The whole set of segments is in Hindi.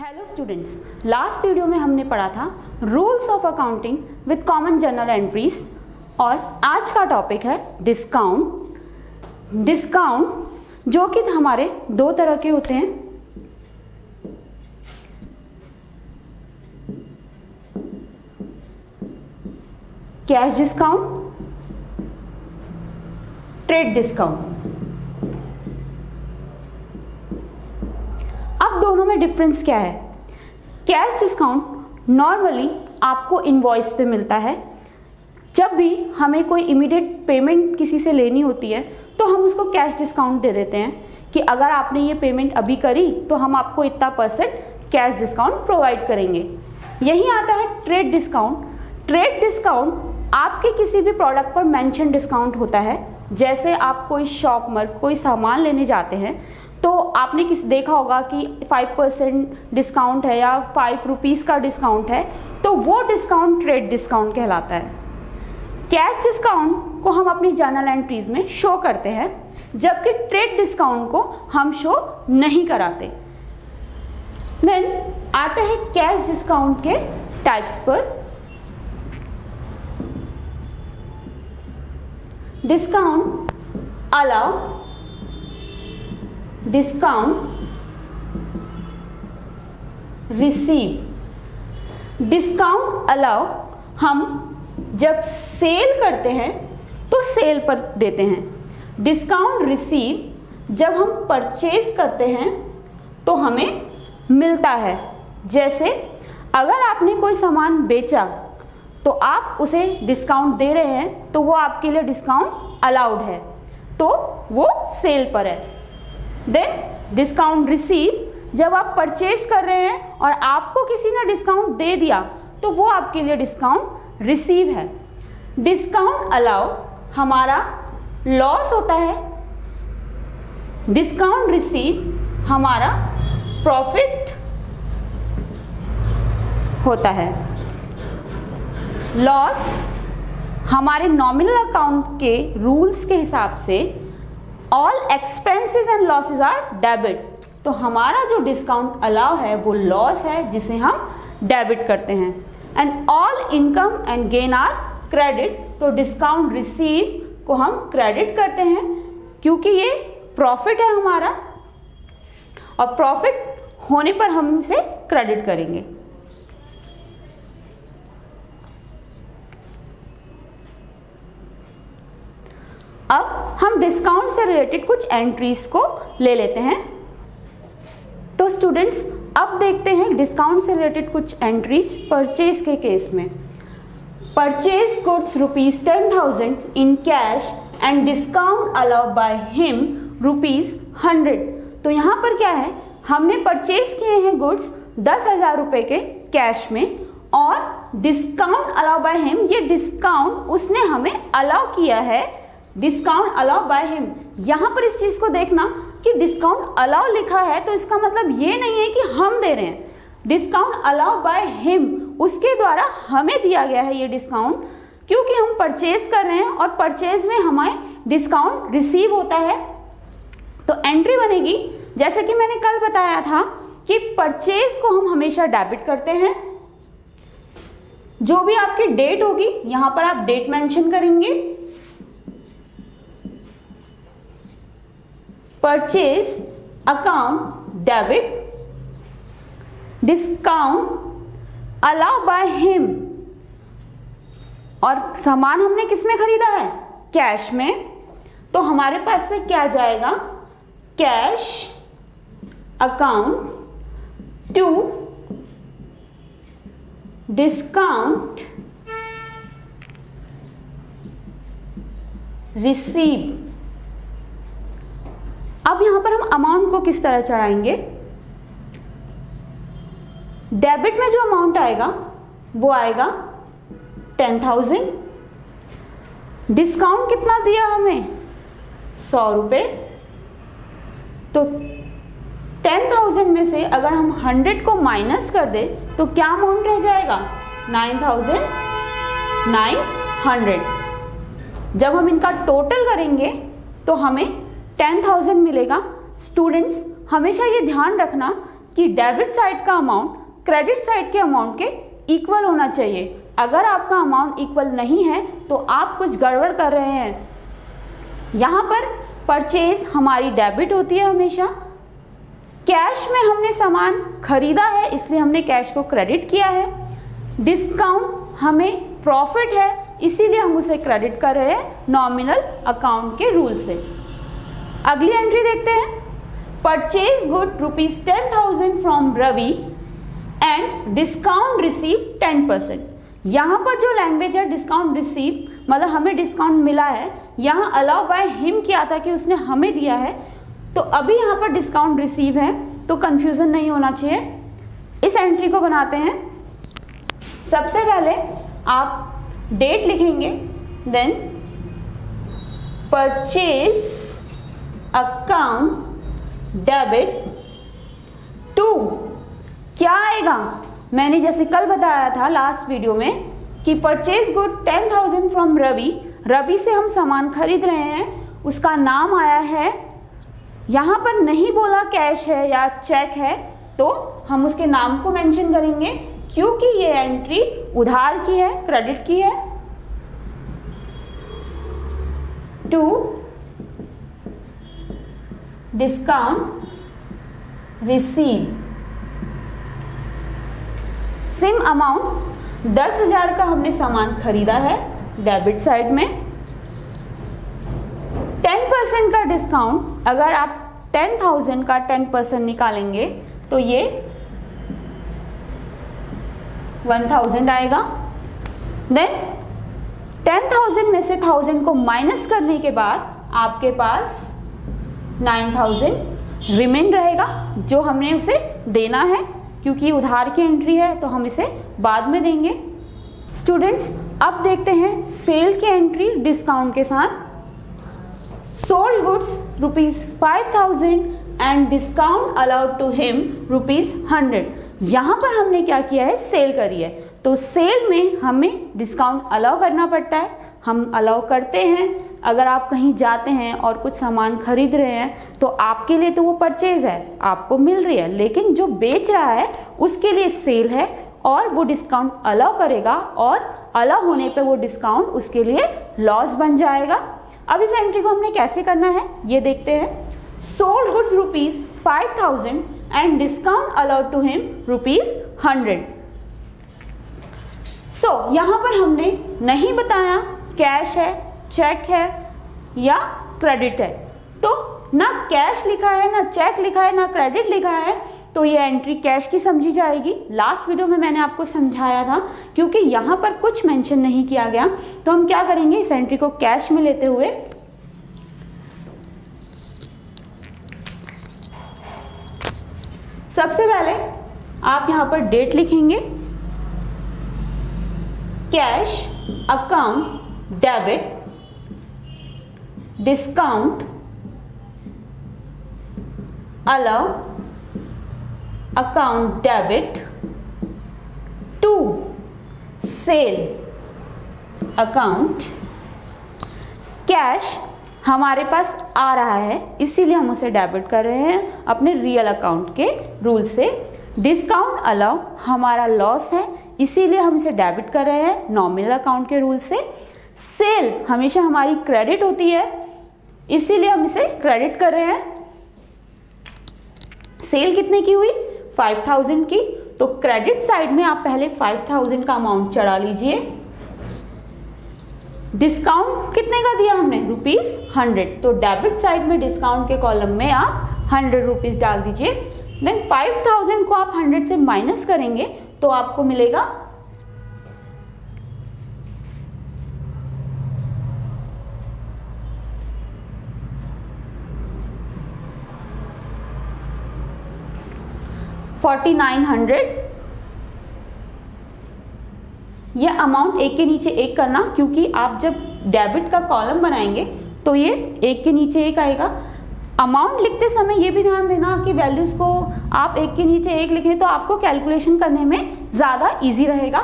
हेलो स्टूडेंट्स, लास्ट वीडियो में हमने पढ़ा था rules of accounting with common journal entries और आज का टॉपिक है डिस्काउंट। डिस्काउंट जो कि हमारे दो तरह के होते हैं, कैश डिस्काउंट, ट्रेड डिस्काउंट। अब दोनों में डिफरेंस क्या है? कैश डिस्काउंट नॉर्मली आपको इनवॉइस पे मिलता है। जब भी हमें कोई इमीडिएट पेमेंट किसी से लेनी होती है तो हम उसको कैश डिस्काउंट दे देते हैं कि अगर आपने ये पेमेंट अभी करी तो हम आपको इतना % कैश डिस्काउंट प्रोवाइड करेंगे। यही आता है ट्रेड डिस्काउंट। ट्रेड डिस्काउंट आपके किसी भी प्रोडक्ट पर मेंशन डिस्काउंट होता है। जैसे आप कोई शॉप में कोई सामान लेने जाते हैं तो आपने देखा होगा कि 5% डिस्काउंट है या 5 रुपीज़ का डिस्काउंट है, तो वो डिस्काउंट ट्रेड डिस्काउंट कहलाता है। कैश डिस्काउंट को हम अपनी जर्नल एंट्रीज में शो करते हैं, जबकि ट्रेड डिस्काउंट को हम शो नहीं कराते। देन आते हैं कैश डिस्काउंट के टाइप्स पर। Discount allow, discount receive. Discount allow हम जब सेल करते हैं तो सेल पर देते हैं। डिस्काउंट रिसीव जब हम परचेज करते हैं तो हमें मिलता है। जैसे अगर आपने कोई सामान बेचा तो आप उसे डिस्काउंट दे रहे हैं तो वो आपके लिए डिस्काउंट अलाउड है, तो वो सेल पर है। देन डिस्काउंट रिसीव जब आप परचेज कर रहे हैं और आपको किसी ने डिस्काउंट दे दिया तो वो आपके लिए डिस्काउंट रिसीव है। डिस्काउंट अलाउ हमारा लॉस होता है। डिस्काउंट रिसीव हमारा प्रॉफिट होता है। लॉस हमारे नॉमिनल अकाउंट के रूल्स के हिसाब से all expenses and losses are debit, तो हमारा जो डिस्काउंट अलाउ है वो लॉस है जिसे हम डेबिट करते हैं। And all income and gain are credit, तो डिस्काउंट रिसीव को हम क्रेडिट करते हैं क्योंकि ये प्रॉफिट है हमारा और प्रॉफिट होने पर हम इसे क्रेडिट करेंगे। अब हम डिस्काउंट से रिलेटेड कुछ एंट्रीज को ले लेते हैं। तो स्टूडेंट्स अब देखते हैं डिस्काउंट से रिलेटेड कुछ एंट्रीज परचेज के केस में। Purchase goods ₹10,000 in cash and discount allowed by him ₹100। तो यहाँ पर क्या है, हमने परचेज किए हैं गुड्स 10,000 रुपए के कैश में और डिस्काउंट अलाउ बाय हिम, ये डिस्काउंट उसने हमें अलाउ किया है। डिस्काउंट अलाउ बाय हिम, यहां पर इस चीज को देखना कि डिस्काउंट अलाउ लिखा है तो इसका मतलब ये नहीं है कि हम दे रहे हैं। डिस्काउंट अलाउ बाय हिम, उसके द्वारा हमें दिया गया है ये डिस्काउंट, क्योंकि हम परचेज कर रहे हैं और परचेज में हमें डिस्काउंट रिसीव होता है। तो एंट्री बनेगी जैसे कि मैंने कल बताया था कि परचेज को हम हमेशा डेबिट करते हैं। जो भी आपकी डेट होगी यहां पर आप डेट मेंशन करेंगे। Purchase account debit, discount allow by him, और सामान हमने किस में खरीदा है? कैश में, तो हमारे पास से क्या जाएगा? Cash account to discount receive. अब यहां पर हम अमाउंट को किस तरह चढ़ाएंगे? डेबिट में जो अमाउंट आएगा वो आएगा 10,000। डिस्काउंट कितना दिया हमें? 100 रुपए। तो 10,000 में से अगर हम 100 को माइनस कर दे तो क्या अमाउंट रह जाएगा? 9,900। जब हम इनका टोटल करेंगे तो हमें 10,000 मिलेगा। स्टूडेंट्स हमेशा ये ध्यान रखना कि डेबिट साइड का अमाउंट क्रेडिट साइड के अमाउंट के इक्वल होना चाहिए। अगर आपका अमाउंट इक्वल नहीं है तो आप कुछ गड़बड़ कर रहे हैं। यहाँ पर परचेज हमारी डेबिट होती है हमेशा। कैश में हमने सामान खरीदा है इसलिए हमने कैश को क्रेडिट किया है। डिस्काउंट हमें प्रॉफिट है इसीलिए हम उसे क्रेडिट कर रहे हैं नॉमिनल अकाउंट के रूल से। अगली एंट्री देखते हैं। Purchase good ₹10,000 from Ravi and discount receive 10%। यहाँ पर जो लैंग्वेज है डिस्काउंट रिसीव, मतलब हमें डिस्काउंट मिला है, यहाँ अलाउ बाय हिम किया था कि उसने हमें दिया है, तो अभी यहाँ पर डिस्काउंट रिसीव है, तो कंफ्यूजन नहीं होना चाहिए। इस एंट्री को बनाते हैं। सबसे पहले आप डेट लिखेंगे, then purchase account debit to, क्या आएगा, मैंने जैसे कल बताया था लास्ट वीडियो में कि purchase good 10,000 from Ravi, Ravi से हम सामान खरीद रहे हैं, उसका नाम आया है, यहाँ पर नहीं बोला कैश है या चेक है, तो हम उसके नाम को मेंशन करेंगे क्योंकि ये एंट्री उधार की है, क्रेडिट की है। To discount receive same amount 10,000 का हमने सामान खरीदा है डेबिट साइड में। 10% का डिस्काउंट, अगर आप 10,000 का 10% निकालेंगे तो ये 1,000 आएगा। देन 10,000 में से 1,000 को माइनस करने के बाद आपके पास 9,000 रिमेन रहेगा जो हमने उसे देना है, क्योंकि उधार की एंट्री है तो हम इसे बाद में देंगे। स्टूडेंट्स अब देखते हैं सेल की एंट्री डिस्काउंट के साथ। Sold goods ₹5,000 and discount allowed to him ₹100। यहाँ पर हमने क्या किया है, सेल करी है, तो सेल में हमें डिस्काउंट अलाउ करना पड़ता है, हम अलाउ करते हैं। अगर आप कहीं जाते हैं और कुछ सामान खरीद रहे हैं तो आपके लिए तो वो परचेज है, आपको मिल रही है, लेकिन जो बेच रहा है उसके लिए सेल है और वो डिस्काउंट अलाउ करेगा, और अलाउ होने पे वो डिस्काउंट उसके लिए लॉस बन जाएगा। अब इस एंट्री को हमने कैसे करना है ये देखते हैं। Sold goods ₹5,000 and discount allowed to him ₹100। So यहाँ पर हमने नहीं बताया कैश है, चेक है या क्रेडिट है, तो ना कैश लिखा है, ना चेक लिखा है, ना क्रेडिट लिखा है, तो ये एंट्री कैश की समझी जाएगी। लास्ट वीडियो में मैंने आपको समझाया था, क्योंकि यहाँ पर कुछ मेंशन नहीं किया गया, तो हम क्या करेंगे, इस एंट्री को कैश में लेते हुए सबसे पहले आप यहाँ पर डेट लिखेंगे, cash account debit discount allow account debit to sale account. Cash हमारे पास आ रहा है इसीलिए हम उसे डेबिट कर रहे हैं अपने रियल अकाउंट के रूल से। डिस्काउंट अलाउ हमारा लॉस है इसीलिए हम इसे डेबिट कर रहे हैं नॉमिनल अकाउंट के रूल से। सेल हमेशा हमारी क्रेडिट होती है इसीलिए हम इसे क्रेडिट कर रहे हैं। सेल कितने की हुई, 5,000 की, तो क्रेडिट साइड में आप पहले 5,000 का अमाउंट चढ़ा लीजिए। डिस्काउंट कितने का दिया हमने, ₹100, तो डेबिट साइड में डिस्काउंट के कॉलम में आप 100 रुपीज डाल दीजिए। देन 5,000 को आप 100 से माइनस करेंगे तो आपको मिलेगा 4,900। यह अमाउंट एक के नीचे एक करना, क्योंकि आप जब डेबिट का कॉलम बनाएंगे तो ये एक के नीचे एक आएगा। अमाउंट लिखते समय ये भी ध्यान देना कि वैल्यूज को आप एक के नीचे एक लिखें तो आपको कैलकुलेशन करने में ज्यादा इजी रहेगा।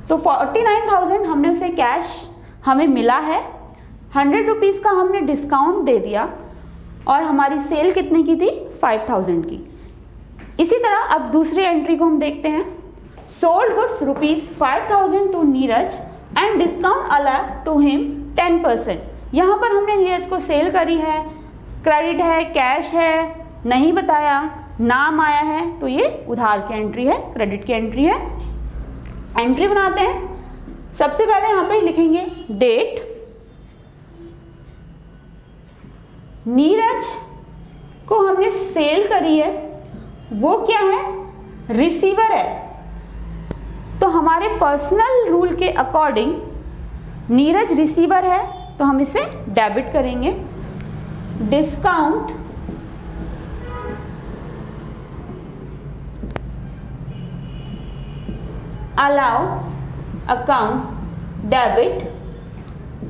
तो 49,000 हमने उसे कैश हमें मिला है, 100 रुपीज का हमने डिस्काउंट दे दिया और हमारी सेल कितने की थी, 5,000 की। इसी तरह अब दूसरी एंट्री को हम देखते हैं। Sold goods ₹5,000 to Neeraj and discount allow to him 10%। यहाँ पर हमने नीरज को सेल करी है, क्रेडिट है, कैश है, नहीं बताया, नाम आया है, तो ये उधार की एंट्री है, क्रेडिट की एंट्री है। एंट्री बनाते हैं। सबसे पहले यहाँ पे लिखेंगे डेट। नीरज को हमने सेल करी है, वो क्या है, रिसीवर है, तो हमारे पर्सनल रूल के अकॉर्डिंग नीरज रिसीवर है, तो हम इसे डेबिट करेंगे। Discount allow account debit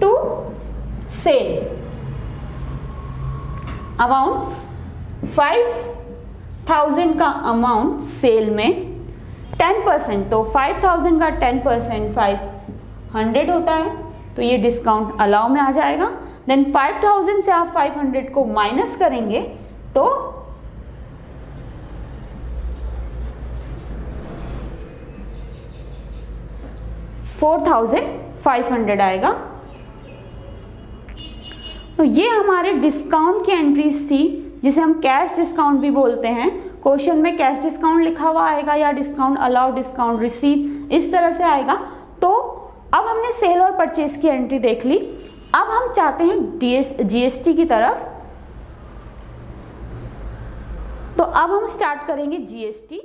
to sale amount 5,000 का अमाउंट सेल में 10%, तो 5,000 का 10% 500 होता है, तो ये डिस्काउंट अलाउ में आ जाएगा। देन 5,000 से आप 500 को माइनस करेंगे तो 4,500 आएगा। तो ये हमारे डिस्काउंट की एंट्रीज थी, जिसे हम कैश डिस्काउंट भी बोलते हैं। क्वेश्चन में कैश डिस्काउंट लिखा हुआ आएगा या डिस्काउंट अलाउ, डिस्काउंट रिसीव, इस तरह से आएगा। तो अब हमने सेल और परचेज की एंट्री देख ली। अब हम चाहते हैं जीएसटी की तरफ, तो अब हम स्टार्ट करेंगे जीएसटी।